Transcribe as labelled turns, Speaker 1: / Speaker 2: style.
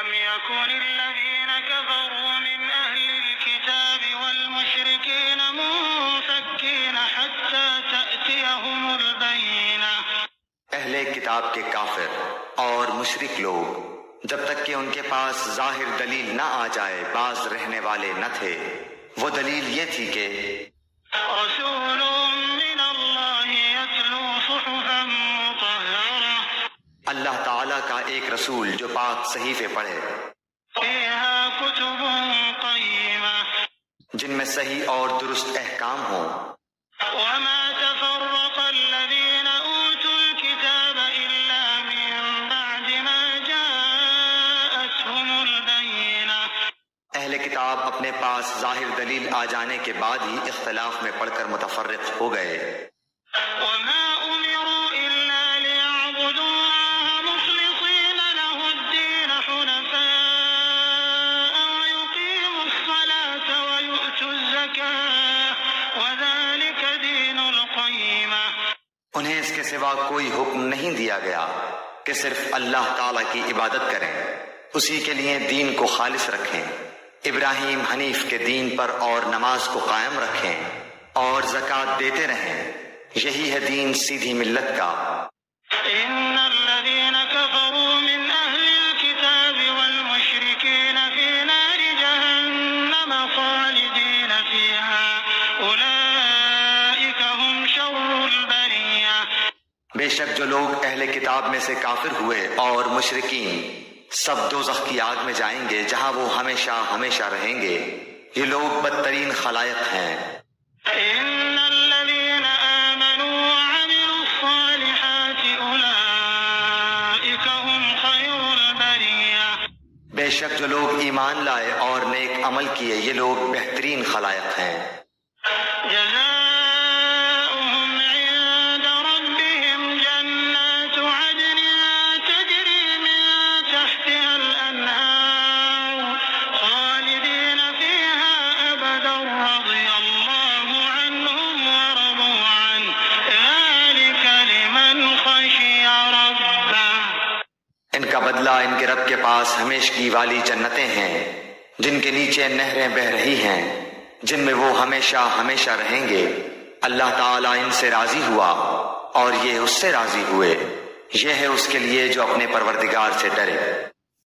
Speaker 1: لم يكن الذين كفروا من أهل الكتاب والمشركين منفكين حتى تأتيهم البينة.
Speaker 2: اہل کتاب کے کافر اور مشرک لوگ جب تک کہ ان کے پاس ظاہر دلیل نہ آ جائے باز رہنے والے نہ تھے. وہ دلیل یہ تھی کہ
Speaker 1: رسول من اللہ یتلو صحفا مطہرہ،
Speaker 2: اللہ تعالیٰ کا ایک رسول جو پاک صحیفے پڑھے،
Speaker 1: فیہا کتب قیمہ،
Speaker 2: جن میں صحیح اور درست احکام ہوں.
Speaker 1: وما تفرق الذین اوتوا الکتاب الا من بعد ما جاءتهم البینہ.
Speaker 2: اہل کتاب اپنے پاس ظاہر دلیل آ جانے کے بعد ہی اختلاف میں پڑھ کر متفرق ہو گئے.
Speaker 1: وما امروا الا ليعبدوا الله مخلصين له الدين حنفاء ويقيموا الصلاة ويؤتوا الزكاة وذلك دين القيمة.
Speaker 2: انہیں اس کے سوا کوئی حکم نہیں دیا گیا کہ صرف اللہ تعالیٰ کی عبادت کریں، اسی کے لیے دین کو خالص رکھیں، ابراہیم حنیف کے دین پر اور نماز کو قائم رکھیں اور زکوٰۃ دیتے رہیں. یہی ہے دین سیدھی ملت کا.
Speaker 1: ان الذين كفروا من اهل الكتاب والمشركين في نار جهنم خالدين فيها اولئك هم شر البرية.
Speaker 2: بے شک جو لوگ اہل کتاب میں سے کافر ہوئے اور مشرکین سب دوزخ کی آگ میں جائیں گے جہاں وہ ہمیشہ ہمیشہ رہیں گے. یہ لوگ بدترین خلائق ہیں.
Speaker 1: ان الذين آمنوا وعملوا الصالحات اولئك هم خير البرية.
Speaker 2: بے شک جو لوگ ایمان لائے اور نیک عمل کیے یہ لوگ بہترین خلائق ہیں.
Speaker 1: جزاؤهم عند ربهم جنات عدن تجري من تحتها الأنهار خالدين فيها أبدا رضي الله عنهم ورضوا عنه ذلك لمن خشي ربه.
Speaker 2: ان کا بدلہ ان کے رب کے پاس ہمیشگی والی جنتیں ہیں جن کے نیچے نہریں بہہ رہی ہیں، جن میں وہ ہمیشہ ہمیشہ رہیں گے. اللہ تعالیٰ ان سے راضی ہوا اور یہ اس سے راضی ہوئے. یہ ہے اس کے لیے جو اپنے پروردگار سے ڈرے.